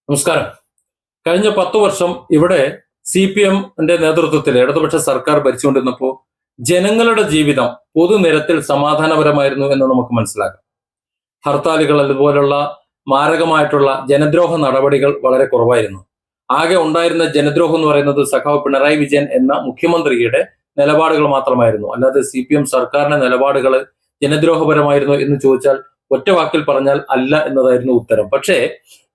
നമസ്കാരം. കഴിഞ്ഞ 10 വർഷം ഇവിടെ CPM-ന്റെ നേതൃത്വത്തിൽ ഇടതുപക്ഷ സർക്കാർ ഭരിച്ചുകൊണ്ടിരുന്നപ്പോൾ ജനങ്ങളുടെ ജീവിതം പൊതുനിരത്തിൽ സമാധാനപരമായിരുന്നു എന്ന് നമുക്ക് മനസ്സിലാക്കാം. ഹർത്താലുകൾ അതുപോലുള്ള മാരകമായിട്ടുള്ള ജനദ്രോഹ നടപടികൾ വളരെ കുറവായിരുന്നു. ആകെ ഉണ്ടായിരുന്ന ജനദ്രോഹം എന്ന് പറയുന്നത് സഖാവ് പിണറായി വിജയൻ എന്ന മുഖ്യമന്ത്രിയുടെ നിലപാടുകൾ മാത്രമായിരുന്നു. അല്ലാതെ CPM സർക്കാരിന്റെ നിലപാടുകൾ ജനദ്രോഹപരമായിരുന്നു എന്ന് ചോദിച്ചാൽ ഒറ്റ വാക്കിൽ പറഞ്ഞാൽ അല്ല എന്നതായിരുന്നു ഉത്തരം. പക്ഷേ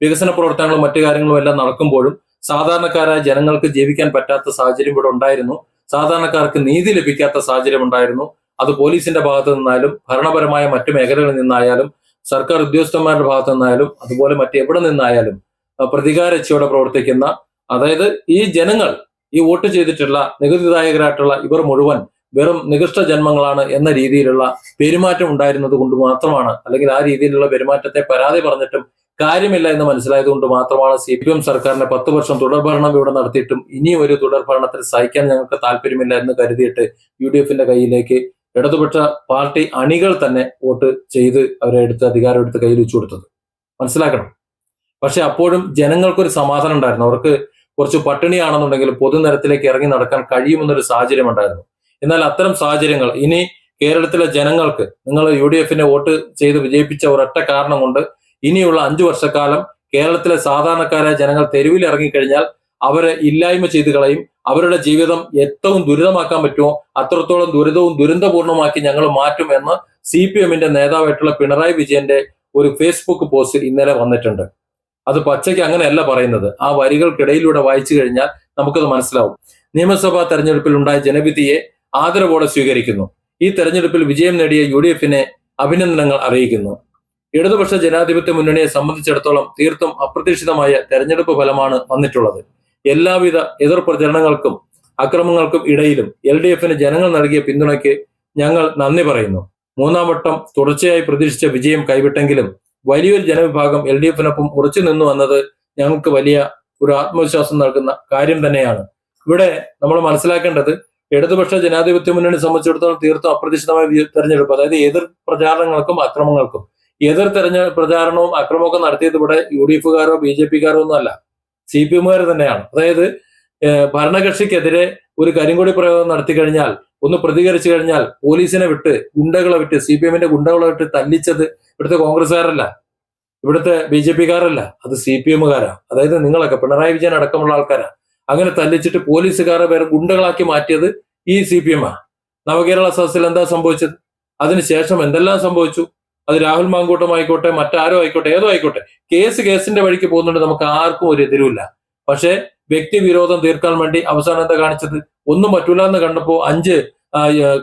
വികസന പ്രവർത്തനങ്ങളും മറ്റു കാര്യങ്ങളും എല്ലാം നടക്കുമ്പോഴും സാധാരണക്കാരായ ജനങ്ങൾക്ക് ജീവിക്കാൻ പറ്റാത്ത സാഹചര്യം ഇവിടെ ഉണ്ടായിരുന്നു. സാധാരണക്കാർക്ക് നീതി ലഭിക്കാത്ത സാഹചര്യം ഉണ്ടായിരുന്നു. അത് പോലീസിന്റെ ഭാഗത്തു നിന്നായാലും ഭരണപരമായ മറ്റു മേഖലകളിൽ നിന്നായാലും സർക്കാർ ഉദ്യോഗസ്ഥന്മാരുടെ ഭാഗത്തു നിന്നായാലും അതുപോലെ മറ്റെവിടെ നിന്നായാലും പ്രതികാരച്ചയോടെ പ്രവർത്തിക്കുന്ന, അതായത് ഈ ജനങ്ങൾ, ഈ വോട്ട് ചെയ്തിട്ടുള്ള നികുതിദായകരായിട്ടുള്ള ഇവർ മുഴുവൻ വെറും നികൃഷ്ട ജന്മങ്ങളാണ് എന്ന രീതിയിലുള്ള പെരുമാറ്റം ഉണ്ടായിരുന്നത് കൊണ്ട് മാത്രമാണ്, അല്ലെങ്കിൽ ആ രീതിയിലുള്ള പെരുമാറ്റത്തെ പരാതി പറഞ്ഞിട്ടും കാര്യമില്ല എന്ന് മനസ്സിലായത് കൊണ്ട് മാത്രമാണ് CPM സർക്കാരിന്റെ 10 വർഷം തുടർഭരണം ഇവിടെ നടത്തിയിട്ടും ഇനിയും ഒരു തുടർഭരണത്തിൽ സഹിക്കാൻ ഞങ്ങൾക്ക് താല്പര്യമില്ല എന്ന് കരുതിയിട്ട് UDF-ന്റെ കയ്യിലേക്ക് ഇടതുപക്ഷ പാർട്ടി അണികൾ തന്നെ വോട്ട് ചെയ്ത് അവരെ അധികാരം എടുത്ത് കയ്യിൽ വെച്ചു കൊടുത്തത്. മനസ്സിലാക്കണം. പക്ഷെ അപ്പോഴും ജനങ്ങൾക്കൊരു സമാധാനം ഉണ്ടായിരുന്നു. അവർക്ക് കുറച്ച് പട്ടിണിയാണെന്നുണ്ടെങ്കിൽ പൊതുനിരത്തിലേക്ക് ഇറങ്ങി നടക്കാൻ കഴിയുമെന്നൊരു സാഹചര്യം ഉണ്ടായിരുന്നു. എന്നാൽ അത്തരം സാഹചര്യങ്ങൾ ഇനി കേരളത്തിലെ ജനങ്ങൾക്ക്, നിങ്ങൾ UDF-നെ വോട്ട് ചെയ്ത് വിജയിപ്പിച്ച ഒരൊറ്റ കാരണം കൊണ്ട് ഇനിയുള്ള 5 വർഷക്കാലം കേരളത്തിലെ സാധാരണക്കാരായ ജനങ്ങൾ തെരുവിൽ ഇറങ്ങിക്കഴിഞ്ഞാൽ അവരെ ഇല്ലായ്മ ചെയ്ത് കളയും. അവരുടെ ജീവിതം ഏറ്റവും ദുരിതമാക്കാൻ പറ്റുമോ അത്രത്തോളം ദുരിതവും ദുരന്തപൂർണമാക്കി ഞങ്ങൾ മാറ്റും എന്ന് CPM-ന്റെ നേതാവായിട്ടുള്ള പിണറായി വിജയന്റെ ഒരു ഫേസ്ബുക്ക് പോസ്റ്റ് ഇന്നലെ വന്നിട്ടുണ്ട്. അത് പച്ചയ്ക്ക് അങ്ങനെയല്ല പറയുന്നത്. ആ വരികൾക്കിടയിലൂടെ വായിച്ചു കഴിഞ്ഞാൽ നമുക്കത് മനസ്സിലാവും. നിയമസഭാ തെരഞ്ഞെടുപ്പിൽ ഉണ്ടായ ജനവിധിയെ ആദരവോടെ സ്വീകരിക്കുന്നു. ഈ തെരഞ്ഞെടുപ്പിൽ വിജയം നേടിയ UDF-നെ അഭിനന്ദനങ്ങൾ അറിയിക്കുന്നു. ഇടതുപക്ഷ ജനാധിപത്യ മുന്നണിയെ സംബന്ധിച്ചിടത്തോളം തീർത്തും അപ്രതീക്ഷിതമായ തെരഞ്ഞെടുപ്പ് ഫലമാണ് വന്നിട്ടുള്ളത്. എല്ലാവിധ എതിർ പ്രചരണങ്ങൾക്കും അക്രമങ്ങൾക്കും ഇടയിലും LDF-ന് ജനങ്ങൾ നൽകിയ പിന്തുണയ്ക്ക് ഞങ്ങൾ നന്ദി പറയുന്നു. 3-ാം വട്ടം തുടർച്ചയായി പ്രതീക്ഷിച്ച വിജയം കൈവിട്ടെങ്കിലും വലിയൊരു ജനവിഭാഗം LDF-നൊപ്പം ഉറച്ചു നിന്നു എന്നത് ഞങ്ങൾക്ക് വലിയ ഒരു ആത്മവിശ്വാസം നൽകുന്ന കാര്യം തന്നെയാണ്. ഇവിടെ നമ്മൾ മനസ്സിലാക്കേണ്ടത്, ഇടതുപക്ഷ ജനാധിപത്യ മുന്നണി സംബന്ധിച്ചിടത്തോളം തീർത്തും അപ്രതീക്ഷിതമായ തെരഞ്ഞെടുപ്പ്, അതായത് എതിർ പ്രചാരണങ്ങൾക്കും അക്രമങ്ങൾക്കും, എതിർ പ്രചാരണവും അക്രമമൊക്കെ നടത്തിയത് ഇവിടെ UDF-കാരോ BJP-കാരോ ഒന്നും അല്ല, CPM-കാർ തന്നെയാണ്. അതായത് ഭരണകക്ഷിക്കെതിരെ ഒരു കരിങ്കൊടി പ്രയോഗം നടത്തി കഴിഞ്ഞാൽ, ഒന്ന് പ്രതികരിച്ചു കഴിഞ്ഞാൽ പോലീസിനെ വിട്ട്, ഗുണ്ടകളെ വിട്ട്, CPM-ന്റെ ഗുണ്ടകളെ വിട്ട് തല്ലിച്ചത് ഇവിടുത്തെ കോൺഗ്രസ്സുകാരല്ല, ഇവിടുത്തെ BJP-കാരല്ല, അത് CPM-കാരാ. അതായത് നിങ്ങളൊക്കെ, പിണറായി വിജയൻ അടക്കമുള്ള ആൾക്കാരാ. അങ്ങനെ തല്ലിച്ചിട്ട് പോലീസുകാരെ വേറെ ഗുണ്ടകളാക്കി മാറ്റിയത് ഈ CPM-ആ. നവകേരള സദസ്സിൽ എന്താ സംഭവിച്ചത്? അതിനുശേഷം എന്തെല്ലാം സംഭവിച്ചു? അത് രാഹുൽ മാങ്കൂട്ടം ആയിക്കോട്ടെ, മറ്റാരോ ആയിക്കോട്ടെ, ഏതോ ആയിക്കോട്ടെ, കേസിന്റെ വഴിക്ക് പോകുന്നുണ്ട്. നമുക്ക് ആർക്കും ഒരു എതിരുമില്ല. പക്ഷേ വ്യക്തിവിരോധം തീർക്കാൻ വേണ്ടി അവസാനം എന്താ കാണിച്ചത്? ഒന്നും പറ്റൂല എന്ന് കണ്ടപ്പോ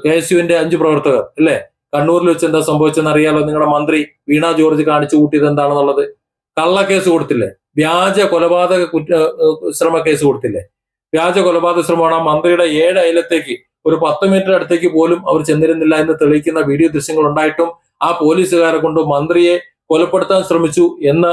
KSU-വിന്റെ 5 പ്രവർത്തകർ അല്ലെ, കണ്ണൂരിൽ വെച്ച് എന്താ സംഭവിച്ചെന്ന് അറിയാലോ. നിങ്ങളുടെ മന്ത്രി വീണ ജോർജ് കാണിച്ചു കൂട്ടിയത് എന്താണെന്നുള്ളത്. കള്ളക്കേസ് കൊടുത്തില്ലേ? വ്യാജ കൊലപാതക ശ്രമ കേസ് കൊടുത്തില്ലേ? വ്യാജ കൊലപാതക ശ്രമമാണ്. ആ മന്ത്രിയുടെ 7 അയലത്തേക്ക്, ഒരു 10 മീറ്റർ അടുത്തേക്ക് പോലും അവർ ചെന്നിരുന്നില്ല എന്ന് തെളിയിക്കുന്ന വീഡിയോ ദൃശ്യങ്ങൾ ഉണ്ടായിട്ടും ആ പോലീസുകാരെ കൊണ്ട് മന്ത്രിയെ കൊലപ്പെടുത്താൻ ശ്രമിച്ചു എന്ന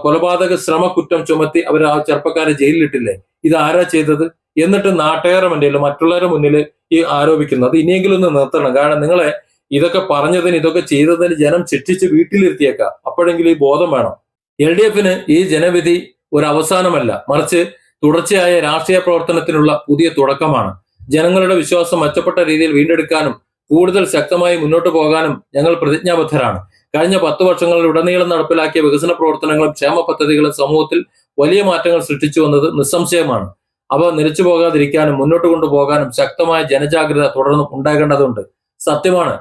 കൊലപാതക ശ്രമ കുറ്റം ചുമത്തി അവർ ആ ചെറുപ്പക്കാരെ ജയിലിലിട്ടില്ലേ? ഇത് ആരാ ചെയ്തത്? എന്നിട്ട് നാട്ടുകാരുടെ മുന്നിൽ, മറ്റുള്ളവരുടെ മുന്നിൽ ഈ ആരോപിക്കുന്നത് ഇനിയെങ്കിലും ഒന്ന് നിർത്തണം. കാരണം നിങ്ങളെ ഇതൊക്കെ പറഞ്ഞതിന്, ഇതൊക്കെ ചെയ്തതിന് ജനം ശിക്ഷിച്ച് വീട്ടിലിരുത്തിയേക്കാം. അപ്പോഴെങ്കിലും ഈ ബോധം വേണം. LDF-ന് ഈ ജനവിധി ഒരു അവസാനമല്ല, മറിച്ച് തുടർച്ചയായ രാഷ്ട്രീയ പ്രവർത്തനത്തിനുള്ള പുതിയ തുടക്കമാണ്. ജനങ്ങളുടെ വിശ്വാസം മെച്ചപ്പെട്ട രീതിയിൽ വീണ്ടെടുക്കാനും കൂടുതൽ ശക്തമായി മുന്നോട്ട് പോകാനും ഞങ്ങൾ പ്രതിജ്ഞാബദ്ധരാണ്. കഴിഞ്ഞ 10 വർഷങ്ങളിൽ ഉടനീളം നടപ്പിലാക്കിയ വികസന പ്രവർത്തനങ്ങളും ക്ഷേമ പദ്ധതികളും സമൂഹത്തിൽ വലിയ മാറ്റങ്ങൾ സൃഷ്ടിച്ചു വന്നത് നിസ്സംശയമാണ്. അവ നിലച്ചു പോകാതിരിക്കാനും മുന്നോട്ട് കൊണ്ടുപോകാനും ശക്തമായ ജനജാഗ്രത തുടർന്നും ഉണ്ടാകേണ്ടതുണ്ട്. സത്യമാണ്.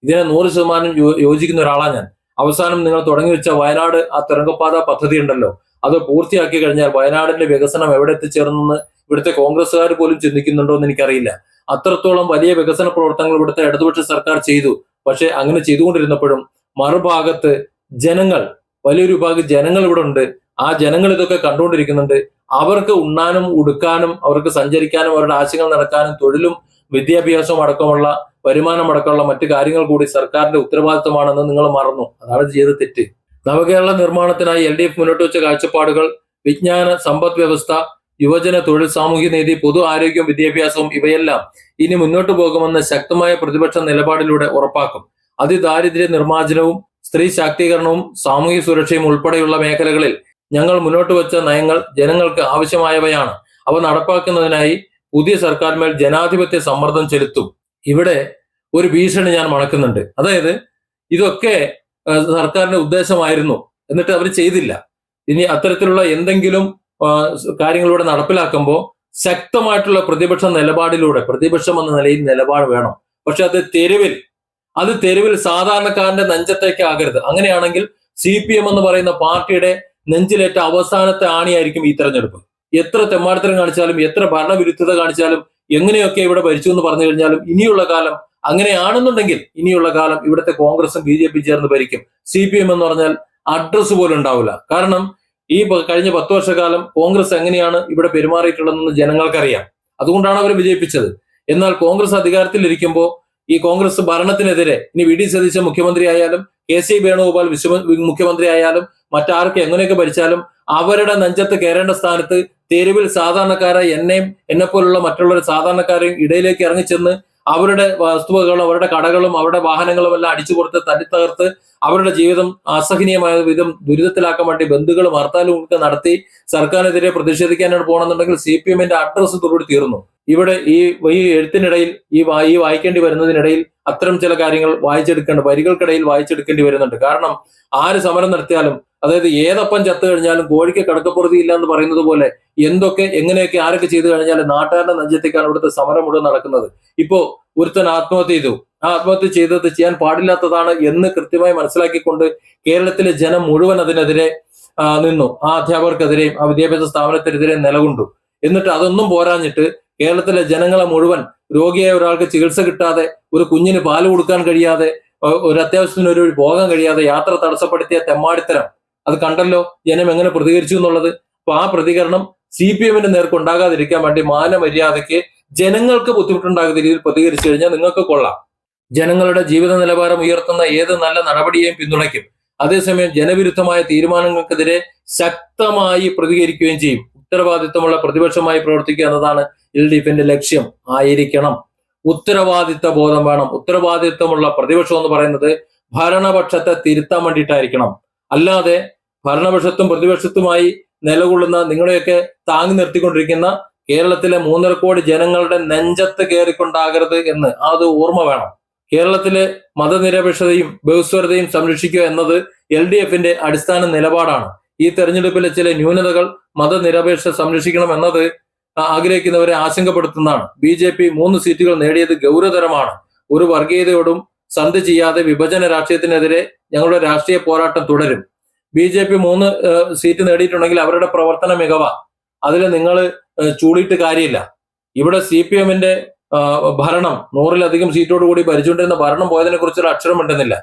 ഇതിനെ 100% യോജിക്കുന്ന ഒരാളാണ് ഞാൻ. അവസാനം നിങ്ങൾ തുടങ്ങി വെച്ച വയനാട് ആ തുരങ്കപാത പദ്ധതി ഉണ്ടല്ലോ, അത് പൂർത്തിയാക്കി കഴിഞ്ഞാൽ വയനാടിന്റെ വികസനം എവിടെ എത്തിച്ചേർന്നെന്ന് ഇവിടുത്തെ കോൺഗ്രസ്സുകാർ പോലും ചിന്തിക്കുന്നുണ്ടോ എന്ന് എനിക്കറിയില്ല. അത്രത്തോളം വലിയ വികസന പ്രവർത്തനങ്ങൾ ഇവിടുത്തെ ഇടതുപക്ഷ സർക്കാർ ചെയ്തു. പക്ഷെ അങ്ങനെ ചെയ്തുകൊണ്ടിരുന്നപ്പോഴും മറുഭാഗത്ത് ജനങ്ങൾ, വലിയൊരു വിഭാഗം ജനങ്ങൾ ഇവിടെ ഉണ്ട്. ആ ജനങ്ങൾ ഇതൊക്കെ കണ്ടുകൊണ്ടിരിക്കുന്നുണ്ട്. അവർക്ക് ഉണ്ണാനും ഉടുക്കാനും, അവർക്ക് സഞ്ചരിക്കാനും, അവരുടെ ആശയങ്ങൾ നടക്കാനും, തൊഴിലും വിദ്യാഭ്യാസവും അടക്കമുള്ള, വരുമാനം അടക്കമുള്ള മറ്റു കാര്യങ്ങൾ കൂടി സർക്കാരിന്റെ ഉത്തരവാദിത്തമാണെന്ന് നിങ്ങൾ മറന്നു. അതാണ് ചെയ്ത തെറ്റ്. നവകേരള നിർമ്മാണത്തിനായി LDF മുന്നോട്ട് വെച്ച കാഴ്ചപ്പാടുകൾ വിജ്ഞാന, സമ്പദ് വ്യവസ്ഥ, യുവജന, തൊഴിൽ, സാമൂഹ്യനീതി, പൊതു ആരോഗ്യവും വിദ്യാഭ്യാസവും ഇവയെല്ലാം ഇനി മുന്നോട്ട് പോകുമെന്ന് ശക്തമായ പ്രതിപക്ഷ നിലപാടിലൂടെ ഉറപ്പാക്കും. അതിദാരിദ്ര്യ നിർമ്മാർജ്ജനവും സ്ത്രീ ശാക്തീകരണവും സാമൂഹ്യ സുരക്ഷയും ഉൾപ്പെടെയുള്ള മേഖലകളിൽ ഞങ്ങൾ മുന്നോട്ട് വെച്ച നയങ്ങൾ ജനങ്ങൾക്ക് ആവശ്യമായവയാണ്. അവ നടപ്പാക്കുന്നതിനായി പുതിയ സർക്കാരിന്മേൽ ജനാധിപത്യ സമ്മർദ്ദം ചെലുത്തും. ഇവിടെ ഒരു ഭീഷണി ഞാൻ മണക്കുന്നുണ്ട്. അതായത് ഇതൊക്കെ സർക്കാരിന്റെ ഉദ്ദേശമായിരുന്നു, എന്നിട്ട് അവർ ചെയ്തില്ല. ഇനി അത്തരത്തിലുള്ള എന്തെങ്കിലും കാര്യങ്ങളിലൂടെ നടപ്പിലാക്കുമ്പോൾ ശക്തമായിട്ടുള്ള പ്രതിപക്ഷ നിലപാടിലൂടെ, പ്രതിപക്ഷം എന്ന നിലയിൽ നിലപാട് വേണം. പക്ഷെ അത് തെരുവിൽ സാധാരണക്കാരന്റെ നെഞ്ചത്തേക്ക് ആകരുത്. അങ്ങനെയാണെങ്കിൽ CPM എന്ന് പറയുന്ന പാർട്ടിയുടെ നെഞ്ചിലേറ്റ അവസാനത്തെ ആണിയായിരിക്കും ഈ തെരഞ്ഞെടുപ്പ്. എത്ര തെമ്മാടിത്തരം കാണിച്ചാലും, എത്ര ഭരണവിരുദ്ധത കാണിച്ചാലും, എങ്ങനെയൊക്കെ ഇവിടെ ഭരിച്ചു എന്ന് പറഞ്ഞു കഴിഞ്ഞാലും, ഇനിയുള്ള കാലം അങ്ങനെയാണെന്നുണ്ടെങ്കിൽ ഇനിയുള്ള കാലം ഇവിടുത്തെ കോൺഗ്രസും BJP ചേർന്ന് ഭരിക്കും. CPM എന്ന് പറഞ്ഞാൽ അഡ്രസ് പോലും ഉണ്ടാവില്ല. കാരണം ഈ കഴിഞ്ഞ 10 വർഷക്കാലം കോൺഗ്രസ് എങ്ങനെയാണ് ഇവിടെ പെരുമാറിയിട്ടുള്ളതെന്ന് ജനങ്ങൾക്കറിയാം. അതുകൊണ്ടാണ് അവർ വിജയിപ്പിച്ചത്. എന്നാൽ കോൺഗ്രസ് അധികാരത്തിലിരിക്കുമ്പോൾ ഈ കോൺഗ്രസ് ഭരണത്തിനെതിരെ ഇനി VD സതീശൻ മുഖ്യമന്ത്രി ആയാലും KC വേണുഗോപാൽ മുഖ്യമന്ത്രി ആയാലും മറ്റാർക്ക് എങ്ങനെയൊക്കെ ഭരിച്ചാലും അവരുടെ നെഞ്ചത്ത് കയറേണ്ട സ്ഥാനത്ത് തെരുവിൽ സാധാരണക്കാരെ എന്നെപ്പോലുള്ള മറ്റുള്ള സാധാരണക്കാരെയും ഇടയിലേക്ക് ഇറങ്ങിച്ചെന്ന് അവരുടെ വസ്തുവകളും അവരുടെ കടകളും അവരുടെ വാഹനങ്ങളും എല്ലാം അടിച്ചു കൊടുത്ത് തല്ലിത്തകർത്ത് അവരുടെ ജീവിതം അസഹനീയമായ വിധം ദുരിതത്തിലാക്കാൻ വേണ്ടി ബന്ധുക്കളും ഹർത്താലും ഒക്കെ നടത്തി സർക്കാരിനെതിരെ പ്രതിഷേധിക്കാനാണ് പോകണമെന്നുണ്ടെങ്കിൽ CPM-ന്റെ അഡ്രസ് തൊടുകൂടി തീർന്നു. ഇവിടെ ഈ എഴുത്തിനിടയിൽ ഈ വായിക്കേണ്ടി വരുന്നതിനിടയിൽ അത്തരം ചില കാര്യങ്ങൾ വരികൾക്കിടയിൽ വായിച്ചെടുക്കേണ്ടി വരുന്നുണ്ട്. കാരണം ആര് സമരം നടത്തിയാലും, അതായത് ഏതപ്പം ചത്തു കഴിഞ്ഞാലും കോഴിക്ക് കടക്കപ്പുറതി ഇല്ല എന്ന് പറയുന്നത് പോലെ എങ്ങനെയൊക്കെ ആരൊക്കെ ചെയ്തു കഴിഞ്ഞാലും നാട്ടുകാരുടെ നെഞ്ചത്തേക്കാണ് ഇവിടുത്തെ സമരം മുഴുവൻ നടക്കുന്നത്. ഇപ്പോ ഒരുത്തൻ ആത്മഹത്യ ചെയ്തു. ആ ആത്മഹത്യ ചെയ്തത് ചെയ്യാൻ പാടില്ലാത്തതാണ് എന്ന് കൃത്യമായി മനസ്സിലാക്കിക്കൊണ്ട് കേരളത്തിലെ ജനം മുഴുവൻ അതിനെതിരെ നിന്നു. ആ അധ്യാപകർക്കെതിരെയും ആ വിദ്യാഭ്യാസ സ്ഥാപനത്തിനെതിരെ നിലകൊണ്ടു. എന്നിട്ട് അതൊന്നും പോരാഞ്ഞിട്ട് കേരളത്തിലെ ജനങ്ങളെ മുഴുവൻ, രോഗിയായ ഒരാൾക്ക് ചികിത്സ കിട്ടാതെ, ഒരു കുഞ്ഞിന് പാല് കൊടുക്കാൻ കഴിയാതെ, ഒരു അത്യാവശ്യത്തിന് ഒരു പോകാൻ കഴിയാതെ യാത്ര തടസ്സപ്പെടുത്തിയ തെമ്മാടിത്തരം അത് കണ്ടല്ലോ ജനം എങ്ങനെ പ്രതികരിച്ചു എന്നുള്ളത്. അപ്പൊ ആ പ്രതികരണം CPM-ന്റെ നേർക്ക് ഉണ്ടാകാതിരിക്കാൻ വേണ്ടി മാനമര്യാദയ്ക്ക് ജനങ്ങൾക്ക് ബുദ്ധിമുട്ടുണ്ടാകുന്ന രീതിയിൽ പ്രതികരിച്ചു കഴിഞ്ഞാൽ നിങ്ങൾക്ക് കൊള്ളാം. ജനങ്ങളുടെ ജീവിത നിലവാരം ഉയർത്തുന്ന ഏത് നല്ല നടപടിയെയും പിന്തുണയ്ക്കും. അതേസമയം ജനവിരുദ്ധമായ തീരുമാനങ്ങൾക്കെതിരെ ശക്തമായി പ്രതികരിക്കുകയും ചെയ്യും. ഉത്തരവാദിത്വമുള്ള പ്രതിപക്ഷമായി പ്രവർത്തിക്കുക എന്നതാണ് LDF-ന്റെ ലക്ഷ്യം ആയിരിക്കണം. ഉത്തരവാദിത്വ ബോധം വേണം. ഉത്തരവാദിത്വമുള്ള പ്രതിപക്ഷം എന്ന് പറയുന്നത് ഭരണപക്ഷത്തെ തിരുത്താൻ വേണ്ടിയിട്ടായിരിക്കണം. അല്ലാതെ ഭരണപക്ഷത്തും പ്രതിപക്ഷത്തുമായി നിലകൊള്ളുന്ന നിങ്ങളെയൊക്കെ താങ്ങി നിർത്തിക്കൊണ്ടിരിക്കുന്ന കേരളത്തിലെ 3.5 കോടി ജനങ്ങളുടെ നെഞ്ചത്ത് കയറിക്കൊണ്ടാകരുത് എന്ന് അത് ഓർമ്മ വേണം. കേരളത്തിലെ മതനിരപേക്ഷതയും ബഹുസ്വരതയും സംരക്ഷിക്കുക എന്നത് LDF-ന്റെ അടിസ്ഥാന നിലപാടാണ്. ഈ തെരഞ്ഞെടുപ്പിലെ ചില ന്യൂനതകൾ മതനിരപേക്ഷത സംരക്ഷിക്കണം എന്നത് ആഗ്രഹിക്കുന്നവരെ ആശങ്കപ്പെടുത്തുന്നതാണ്. BJP 3 സീറ്റുകൾ നേടിയത് ഗൗരവതരമാണ്. ഒരു വർഗീയതയോടും സന്ധി ചെയ്യാതെ വിഭജന രാഷ്ട്രീയത്തിനെതിരെ ഞങ്ങളുടെ രാഷ്ട്രീയ പോരാട്ടം തുടരും. BJP 3 സീറ്റ് നേടിയിട്ടുണ്ടെങ്കിൽ അവരുടെ പ്രവർത്തന മികവ, അതിൽ നിങ്ങൾ ചൂളിയിട്ട് കാര്യമില്ല. ഇവിടെ CPM-ന്റെ ഭരണം 100-ലധികം സീറ്റോടുകൂടി ഭരിച്ചുകൊണ്ടിരുന്ന ഭരണം പോയതിനെ കുറിച്ചൊരു അക്ഷരം ഉണ്ടെന്നില്ല.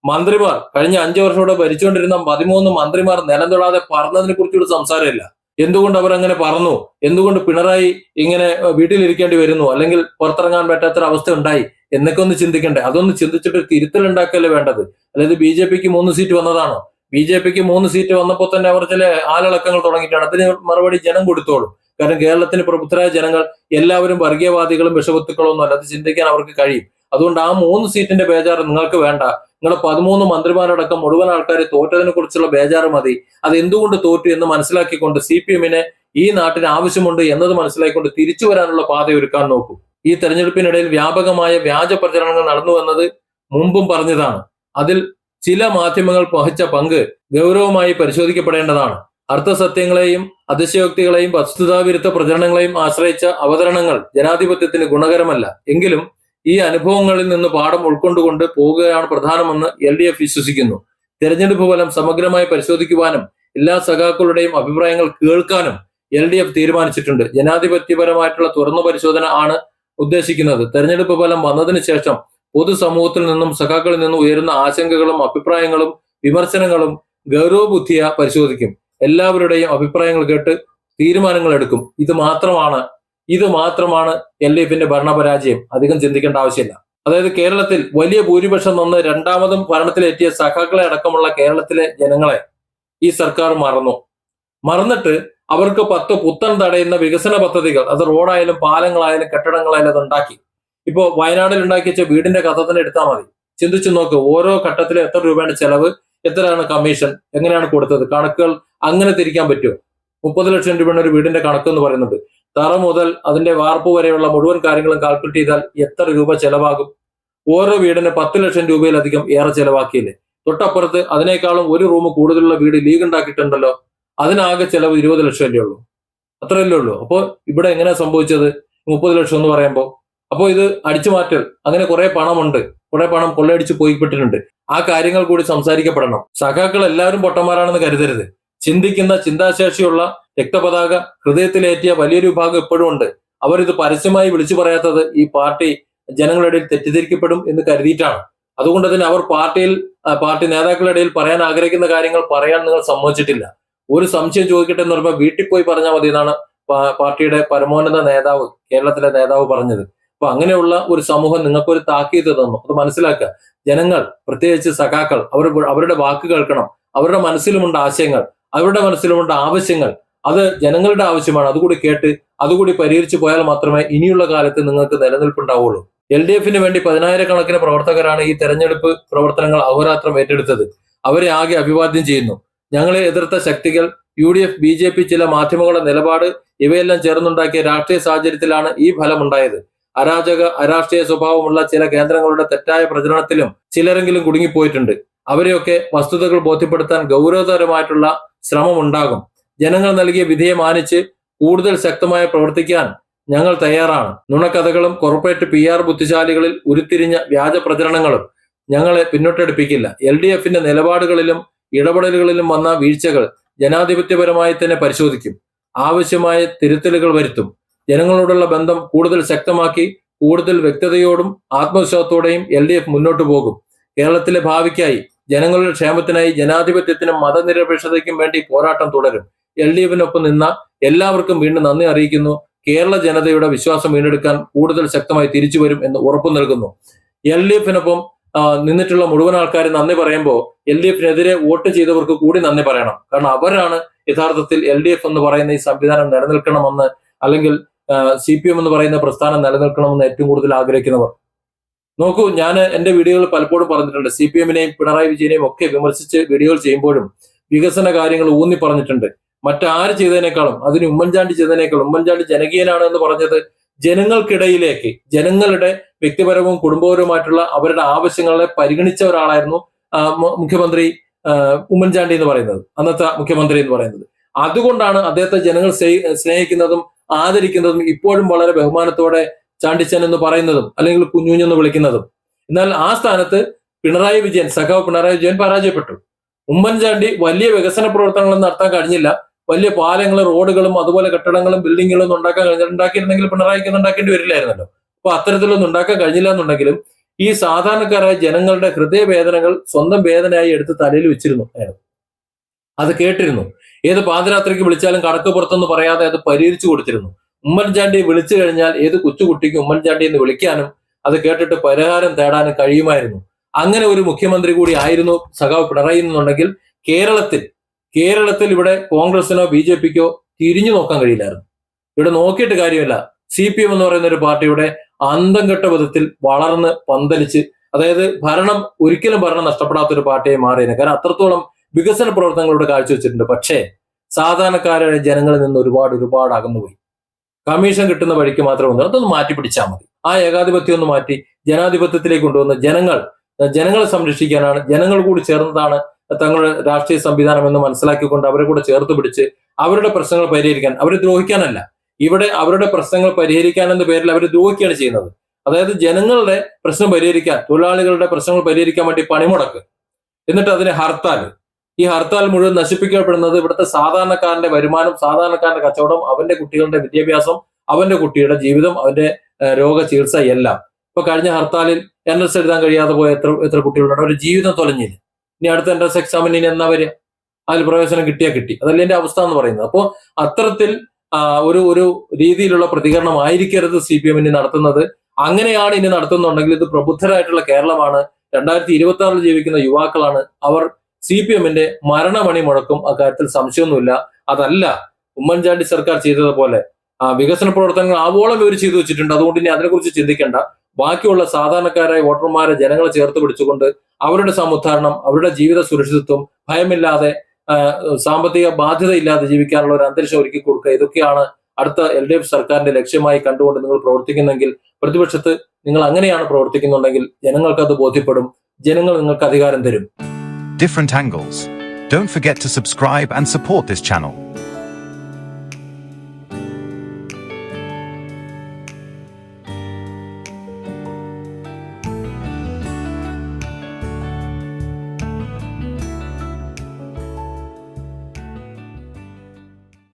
മന്ത്രിമാർ കഴിഞ്ഞ 5 വർഷത്തോടെ ഭരിച്ചുകൊണ്ടിരുന്ന 13 മന്ത്രിമാർ നിലം തൊടാതെ പറന്നതിനെ കുറിച്ചൊരു സംസാരമില്ല. എന്തുകൊണ്ട് അവർ അങ്ങനെ പറന്നു? എന്തുകൊണ്ട് പിണറായി ഇങ്ങനെ വീട്ടിലിരിക്കേണ്ടി വരുന്നു, അല്ലെങ്കിൽ പുറത്തിറങ്ങാൻ പറ്റാത്തൊരവസ്ഥ ഉണ്ടായി എന്നൊക്കെ ഒന്ന് ചിന്തിക്കണ്ടേ? അതൊന്ന് ചിന്തിച്ചിട്ട് തിരുത്തൽ ഉണ്ടാക്കല്ലേ വേണ്ടത്. അതായത് BJP-ക്ക് 3 സീറ്റ് വന്നതാണോ? BJP-ക്ക് 3 സീറ്റ് വന്നപ്പോൾ തന്നെ അവർ ചില ആളിളക്കങ്ങൾ തുടങ്ങിയിട്ടാണ്. അതിന് മറുപടി ജനം കൊടുത്തോളും. കാരണം കേരളത്തിന് പ്രബുദ്ധരായ ജനങ്ങൾ എല്ലാവരും വർഗീയവാദികളും വിഷവത്തുക്കളും ഒന്നും അല്ല. അത് ചിന്തിക്കാൻ അവർക്ക് കഴിയും. അതുകൊണ്ട് ആ 3 സീറ്റിന്റെ ബേജാറ് നിങ്ങൾക്ക് വേണ്ട. നിങ്ങളെ 13 മന്ത്രിമാരടക്കം മുഴുവൻ ആൾക്കാർ തോറ്റതിനെ കുറിച്ചുള്ള ബേജാറ് മതി. അത് എന്തുകൊണ്ട് തോറ്റു എന്ന് മനസ്സിലാക്കിക്കൊണ്ട് CPM-ന് ഈ നാട്ടിന് ആവശ്യമുണ്ട് എന്നത് മനസ്സിലാക്കിക്കൊണ്ട് തിരിച്ചു വരാനുള്ള പാത ഒരുക്കാൻ നോക്കൂ. ഈ തെരഞ്ഞെടുപ്പിനിടയിൽ വ്യാപകമായ വ്യാജ പ്രചരണങ്ങൾ നടന്നു എന്നത് മുമ്പും പറഞ്ഞതാണ്. അതിൽ ചില മാധ്യമങ്ങൾ വഹിച്ച പങ്ക് ഗൗരവമായി പരിശോധിക്കപ്പെടേണ്ടതാണ്. അർത്ഥസത്യങ്ങളെയും അതിശയോക്തികളെയും വസ്തുതാവിരുദ്ധ പ്രചരണങ്ങളെയും ആശ്രയിച്ച അവതരണങ്ങൾ ജനാധിപത്യത്തിന് ഗുണകരമല്ല. എങ്കിലും ഈ അനുഭവങ്ങളിൽ നിന്ന് പാഠം ഉൾക്കൊണ്ടുകൊണ്ട് പോകുകയാണ് പ്രധാനമെന്ന് LDF വിശ്വസിക്കുന്നു. തെരഞ്ഞെടുപ്പ് ഫലം സമഗ്രമായി പരിശോധിക്കുവാനും എല്ലാ സഖാക്കളുടെയും അഭിപ്രായങ്ങൾ കേൾക്കാനും LDF തീരുമാനിച്ചിട്ടുണ്ട്. ജനാധിപത്യപരമായിട്ടുള്ള തുറന്നു പരിശോധന ആണ് ഉദ്ദേശിക്കുന്നത്. തെരഞ്ഞെടുപ്പ് ഫലം വന്നതിന് ശേഷം പൊതുസമൂഹത്തിൽ നിന്നും സഖാക്കളിൽ നിന്നും ഉയരുന്ന ആശങ്കകളും അഭിപ്രായങ്ങളും വിമർശനങ്ങളും ഗൗരവബുദ്ധിയ പരിശോധിക്കും. എല്ലാവരുടെയും അഭിപ്രായങ്ങൾ കേട്ട് തീരുമാനങ്ങൾ എടുക്കും. ഇത് മാത്രമാണ് LDF-ന്റെ ഭരണപരാജയം. അധികം ചിന്തിക്കേണ്ട ആവശ്യമില്ല. അതായത് കേരളത്തിൽ വലിയ ഭൂരിപക്ഷം നിന്ന് രണ്ടാമതും ഭരണത്തിലെത്തിയ സഖാക്കളെ അടക്കമുള്ള കേരളത്തിലെ ജനങ്ങളെ ഈ സർക്കാർ മറന്നിട്ട് അവർക്ക് 10 പുത്തൻ തടയുന്ന വികസന പദ്ധതികൾ, അത് റോഡായാലും പാലങ്ങളായാലും കെട്ടിടങ്ങളായാലും അത് ഉണ്ടാക്കി. ഇപ്പോ വയനാട്ടിൽ ഉണ്ടാക്കി വെച്ച വീടിന്റെ കഥ തന്നെ എടുത്താൽ മതി. ചിന്തിച്ചു നോക്ക്, ഓരോ ഘട്ടത്തിലും എത്ര രൂപയാണ് ചെലവ്, എത്രയാണ് കമ്മീഷൻ, എങ്ങനെയാണ് കൊടുത്തത്, കണക്കുകൾ അങ്ങനെ തിരിക്കാൻ പറ്റുമോ? 30 ലക്ഷം രൂപയാണ് ഒരു വീടിന്റെ കണക്ക് എന്ന് പറയുന്നത്. തറ മുതൽ അതിന്റെ വാർപ്പ് വരെയുള്ള മുഴുവൻ കാര്യങ്ങളും കാൽക്കുലേറ്റ് ചെയ്താൽ എത്ര രൂപ ചെലവാകും? ഓരോ വീടിന് 10 ലക്ഷം രൂപയിലധികം ഏറെ ചെലവാക്കിയില്ലേ? തൊട്ടപ്പുറത്ത് അതിനേക്കാളും ഒരു റൂം കൂടുതലുള്ള വീട് ലീഗ് ഉണ്ടാക്കിയിട്ടുണ്ടല്ലോ. അതിനാകെ ചെലവ് 20 ലക്ഷം അല്ലേ ഉള്ളൂ. അത്രയല്ലേ ഉള്ളൂ. അപ്പോൾ ഇവിടെ എങ്ങനെയാ സംഭവിച്ചത് 30 ലക്ഷം എന്ന് പറയുമ്പോൾ? അപ്പോൾ ഇത് അടിച്ചു മാറ്റൽ, അങ്ങനെ കുറെ പണമുണ്ട്, കുറെ പണം കൊള്ളയടിച്ച് പോയിപ്പെട്ടിട്ടുണ്ട്. ആ കാര്യങ്ങൾ കൂടി സംസാരിക്കപ്പെടണം. സഖാക്കൾ എല്ലാവരും പൊട്ടന്മാരാണെന്ന് കരുതരുത്. ചിന്തിക്കുന്ന, ചിന്താശേഷിയുള്ള, രക്തപതാക ഹൃദയത്തിലേറ്റിയ വലിയൊരു വിഭാഗം ഇപ്പോഴും ഉണ്ട്. അവരിത് പരസ്യമായി വിളിച്ചു പറയാത്തത് ഈ പാർട്ടി ജനങ്ങളുടെ ഇടയിൽ തെറ്റിദ്ധരിക്കപ്പെടും എന്ന് കരുതിയിട്ടാണ്. അതുകൊണ്ട് തന്നെ അവർ പാർട്ടി നേതാക്കളുടെ ഇടയിൽ പറയാൻ ആഗ്രഹിക്കുന്ന കാര്യങ്ങൾ പറയാൻ നിങ്ങൾ സമ്മതിച്ചിട്ടില്ല. ഒരു സംശയം ചോദിക്കട്ടെ എന്ന് പറയുമ്പോൾ വീട്ടിൽ പോയി പറഞ്ഞാൽ മതി എന്നാണ് പാർട്ടിയുടെ പരമോന്നത നേതാവ്, കേരളത്തിലെ നേതാവ് പറഞ്ഞത്. അപ്പൊ അങ്ങനെയുള്ള ഒരു സമൂഹം നിങ്ങൾക്കൊരു താക്കീത് തന്നു. അത് മനസ്സിലാക്കുക. ജനങ്ങൾ, പ്രത്യേകിച്ച് സഖാക്കൾ, അവരുടെ വാക്ക് കേൾക്കണം. അവരുടെ മനസ്സിലുമുണ്ട് ആശയങ്ങൾ, അവരുടെ മനസ്സിലുമുണ്ട് ആവശ്യങ്ങൾ. അത് ജനങ്ങളുടെ ആവശ്യമാണ്. അതുകൂടി കേട്ട് അതുകൂടി പരിഹരിച്ചു പോയാൽ മാത്രമേ ഇനിയുള്ള കാലത്ത് നിങ്ങൾക്ക് നിലനിൽപ്പുണ്ടാവുള്ളൂ. LDFന് വേണ്ടി 10,000-കണക്കിന് പ്രവർത്തകരാണ് ഈ തെരഞ്ഞെടുപ്പ് പ്രവർത്തനങ്ങൾ അഹോരാത്രം ഏറ്റെടുത്തത്. അവരെ ആകെ അഭിവാദ്യം ചെയ്യുന്നു. ഞങ്ങളെ എതിർത്ത ശക്തികൾ, UDF, BJP, ചില മാധ്യമങ്ങളുടെ നിലപാട്, ഇവയെല്ലാം ചേർന്നുണ്ടാക്കിയ രാഷ്ട്രീയ സാഹചര്യത്തിലാണ് ഈ ഫലമുണ്ടായത്. അരാഷ്ട്രീയ സ്വഭാവമുള്ള ചില കേന്ദ്രങ്ങളുടെ തെറ്റായ പ്രചരണത്തിലും ചിലരെങ്കിലും കുടുങ്ങിപ്പോയിട്ടുണ്ട്. അവരെയൊക്കെ വസ്തുതകൾ ബോധ്യപ്പെടുത്താൻ ഗൗരവതരമായിട്ടുള്ള ശ്രമം ഉണ്ടാകും. ജനങ്ങൾ നൽകിയ വിധിയെ മാനിച്ച് കൂടുതൽ ശക്തമായി പ്രവർത്തിക്കാൻ ഞങ്ങൾ തയ്യാറാണ്. നുണക്കഥകളും കോർപ്പറേറ്റ് PR ബുദ്ധിശാലികളിൽ ഉരുത്തിരിഞ്ഞ വ്യാജ പ്രചരണങ്ങളും ഞങ്ങളെ പിന്നോട്ടടിപ്പിക്കില്ല. LDFന്റെ നിലപാടുകളിലും ഇടപെടലുകളിലും വന്ന വീഴ്ചകൾ ജനാധിപത്യപരമായി തന്നെ പരിശോധിക്കും. ആവശ്യമായ തിരുത്തലുകൾ വരുത്തും. ജനങ്ങളോടുള്ള ബന്ധം കൂടുതൽ ശക്തമാക്കി കൂടുതൽ വ്യക്തതയോടും ആത്മവിശ്വാസത്തോടെയും LDF മുന്നോട്ട് പോകും. കേരളത്തിലെ ഭാവിക്കായി, ജനങ്ങളുടെ ക്ഷേമത്തിനായി, ജനാധിപത്യത്തിനും മതനിരപേക്ഷതയ്ക്കും വേണ്ടി പോരാട്ടം തുടരും. LDFനൊപ്പം നിന്ന എല്ലാവർക്കും വീണ്ടും നന്ദി അറിയിക്കുന്നു. കേരള ജനതയുടെ വിശ്വാസം വീണ്ടെടുക്കാൻ കൂടുതൽ ശക്തമായി തിരിച്ചു വരും എന്ന് ഉറപ്പു നൽകുന്നു. LDFനൊപ്പം നിന്നിട്ടുള്ള മുഴുവൻ ആൾക്കാരും നന്ദി പറയുമ്പോൾ LDFനെതിരെ വോട്ട് ചെയ്തവർക്ക് കൂടി നന്ദി പറയണം. കാരണം അവരാണ് യഥാർത്ഥത്തിൽ LDF എന്ന് പറയുന്ന ഈ സംവിധാനം നിലനിൽക്കണമെന്ന്, അല്ലെങ്കിൽ CPM എന്ന് പറയുന്ന പ്രസ്ഥാനം നിലനിൽക്കണമെന്ന് ഏറ്റവും കൂടുതൽ ആഗ്രഹിക്കുന്നവർ. നോക്കൂ, ഞാൻ എന്റെ വീഡിയോകൾ പലപ്പോഴും പറഞ്ഞിട്ടുണ്ട്. CPMനെയും പിണറായി വിജയനെയും ഒക്കെ വിമർശിച്ച് വീഡിയോകൾ ചെയ്യുമ്പോഴും വികസന കാര്യങ്ങൾ ഊന്നി പറഞ്ഞിട്ടുണ്ട്. മറ്റാര് ചെയ്തതിനേക്കാളും, അതിന് ഉമ്മൻചാണ്ടി ചെയ്തതിനേക്കാളും, ഉമ്മൻചാണ്ടി ജനകീയനാണ് എന്ന് പറഞ്ഞത് ജനങ്ങൾക്കിടയിലേക്ക്, ജനങ്ങളുടെ വ്യക്തിപരവും കുടുംബപരവുമായിട്ടുള്ള അവരുടെ ആവശ്യങ്ങളെ പരിഗണിച്ച ഒരാളായിരുന്നു മുഖ്യമന്ത്രി ഉമ്മൻചാണ്ടി എന്ന് പറയുന്നത്, അന്നത്തെ മുഖ്യമന്ത്രി എന്ന് പറയുന്നത്. അതുകൊണ്ടാണ് അദ്ദേഹത്തെ ജനങ്ങൾ സ്നേഹിക്കുന്നതും ആദരിക്കുന്നതും ഇപ്പോഴും വളരെ ബഹുമാനത്തോടെ ചാണ്ടിച്ചൻ എന്ന് പറയുന്നതും അല്ലെങ്കിൽ കുഞ്ഞുഞ്ഞെന്ന് വിളിക്കുന്നതും. എന്നാൽ ആ സ്ഥാനത്ത് സഖാവ് പിണറായി വിജയൻ പരാജയപ്പെട്ടു. ഉമ്മൻചാണ്ടി വലിയ വികസന പ്രവർത്തനങ്ങളൊന്നും നടത്താൻ കഴിഞ്ഞില്ല. വലിയ പാലങ്ങളും റോഡുകളും അതുപോലെ കെട്ടിടങ്ങളും ബിൽഡിങ്ങുകളും ഉണ്ടാക്കിയിരുന്നെങ്കിൽ പിണറായിക്ക് ഉണ്ടാക്കേണ്ടി വരില്ലായിരുന്നല്ലോ. അപ്പൊ അത്തരത്തിലൊന്നും ഉണ്ടാക്കാൻ കഴിഞ്ഞില്ല എന്നുണ്ടെങ്കിലും ഈ സാധാരണക്കാരായ ജനങ്ങളുടെ ഹൃദയവേദനകൾ സ്വന്തം വേദനയായി എടുത്ത് തലയിൽ വെച്ചിരുന്നു അയാൾ. അത് കേട്ടിരുന്നു. ഏത് പാതിരാത്രിക്ക് വിളിച്ചാലും കണക്ക് പുറത്തൊന്ന് പറയാതെ അത് പരിഹരിച്ചു കൊടുത്തിരുന്നു. ഉമ്മൻചാണ്ടി വിളിച്ചു കഴിഞ്ഞാൽ ഏത് കൊച്ചുകുട്ടിക്ക് ഉമ്മൻചാണ്ടി എന്ന് വിളിക്കാനും അത് കേട്ടിട്ട് പരിഹാരം തേടാനും കഴിയുമായിരുന്നു. അങ്ങനെ ഒരു മുഖ്യമന്ത്രി കൂടി ആയിരുന്നു സഖാവ് പിണറായി എന്നുണ്ടെങ്കിൽ കേരളത്തിൽ ഇവിടെ കോൺഗ്രസിനോ BJPക്കോ തിരിഞ്ഞു നോക്കാൻ കഴിയില്ലായിരുന്നു. ഇവിടെ നോക്കിയിട്ട് കാര്യമില്ല. CPM എന്ന് പറയുന്ന ഒരു പാർട്ടിയുടെ അന്തം കെട്ട വിധത്തിൽ വളർന്ന് പന്തലിച്ച്, അതായത് ഒരിക്കലും ഭരണം നഷ്ടപ്പെടാത്ത ഒരു പാർട്ടിയായി മാറിയത്. കാരണം അത്രത്തോളം വികസന പ്രവർത്തനങ്ങളുടെ കാഴ്ചവെച്ചിട്ടുണ്ട്. പക്ഷേ സാധാരണക്കാരായ ജനങ്ങളിൽ നിന്ന് ഒരുപാട് അകന്നുപോയി. കമ്മീഷൻ കിട്ടുന്ന വഴിക്ക് മാത്രം വന്നു. അതൊന്ന് മാറ്റി പിടിച്ചാൽ മതി. ആ ഏകാധിപത്യം ഒന്ന് മാറ്റി ജനാധിപത്യത്തിലേക്ക് കൊണ്ടുവന്ന് ജനങ്ങളെ സംരക്ഷിക്കാനാണ്, ജനങ്ങൾ കൂടി ചേർന്നതാണ് തങ്ങളുടെ രാഷ്ട്രീയ സംവിധാനം എന്ന് മനസ്സിലാക്കിക്കൊണ്ട് അവരെ കൂടെ ചേർത്ത് പിടിച്ച് അവരുടെ പ്രശ്നങ്ങൾ പരിഹരിക്കാൻ, അവരെ ദ്രോഹിക്കാനല്ല, ഇവിടെ അവരുടെ പ്രശ്നങ്ങൾ പരിഹരിക്കാൻ എന്ന പേരിൽ അവർ ദ്രോഹിക്കുകയാണ് ചെയ്യുന്നത്. അതായത് ജനങ്ങളുടെ പ്രശ്നം പരിഹരിക്കാൻ, തൊഴിലാളികളുടെ പ്രശ്നങ്ങൾ പരിഹരിക്കാൻ വേണ്ടി പണിമുടക്ക്, എന്നിട്ട് അതിന് ഹർത്താൽ. ഈ ഹർത്താൽ മുഴുവൻ നശിപ്പിക്കപ്പെടുന്നത് ഇവിടുത്തെ സാധാരണക്കാരന്റെ വരുമാനം, സാധാരണക്കാരന്റെ കച്ചവടം, അവന്റെ കുട്ടികളുടെ വിദ്യാഭ്യാസം, അവന്റെ കുട്ടിയുടെ ജീവിതം, അവന്റെ രോഗ ചികിത്സ എല്ലാം. ഇപ്പൊ കഴിഞ്ഞ ഹർത്താലിൽ NS എഴുതാൻ കഴിയാതെ പോയ എത്ര കുട്ടികളുണ്ട്. അവരുടെ ജീവിതം തൊലഞ്ഞില്ല. ഇനി അടുത്ത NS എക്സാമിന് ഇനി എന്നാ വരിക? അതിൽ പ്രവേശനം കിട്ടിയാൽ അതല്ലേ എന്റെ അവസ്ഥ എന്ന് പറയുന്നത്. അപ്പോൾ അത്തരത്തിൽ ഒരു രീതിയിലുള്ള പ്രതികരണം ആയിരിക്കരുത് CPM നടത്തുന്നത്. അങ്ങനെയാണ് ഇനി നടത്തുന്നുണ്ടെങ്കിൽ ഇത് പ്രബുദ്ധരായിട്ടുള്ള കേരളമാണ്, 2026 ജീവിക്കുന്ന യുവാക്കളാണ്. അവർ CPMന്റെ മരണമണി മുഴക്കും. അക്കാര്യത്തിൽ സംശയമൊന്നുമില്ല. അതല്ല ഉമ്മൻചാണ്ടി സർക്കാർ ചെയ്തതുപോലെ വികസന പ്രവർത്തനങ്ങൾ ആവോളം ഇവർ ചെയ്തു വെച്ചിട്ടുണ്ട്. അതുകൊണ്ട് ഇനി അതിനെക്കുറിച്ച് ചിന്തിക്കേണ്ട. ബാക്കിയുള്ള സാധാരണക്കാരായ വോട്ടർമാരെ, ജനങ്ങളെ ചേർത്ത് പിടിച്ചുകൊണ്ട് അവരുടെ സമുദ്ധാരണം, അവരുടെ ജീവിത സുരക്ഷിതത്വം ഭയമില്ലാതെ സാമ്പത്തിക ബാധ്യത ഇല്ലാതെ ജീവിക്കാനുള്ള ഒരു അന്തരീക്ഷം ഒരുക്കി കൊടുക്കുക, ഇതൊക്കെയാണ് അടുത്ത LDF സർക്കാരിന്റെ ലക്ഷ്യമായി കണ്ടുകൊണ്ട് നിങ്ങൾ പ്രവർത്തിക്കുന്നെങ്കിൽ, പ്രതിപക്ഷത്ത് നിങ്ങൾ അങ്ങനെയാണ് പ്രവർത്തിക്കുന്നുണ്ടെങ്കിൽ ജനങ്ങൾക്ക് അത് ബോധ്യപ്പെടും, ജനങ്ങൾ നിങ്ങൾക്ക് അധികാരം തരും. Different angles. Don't forget to subscribe and support this channel.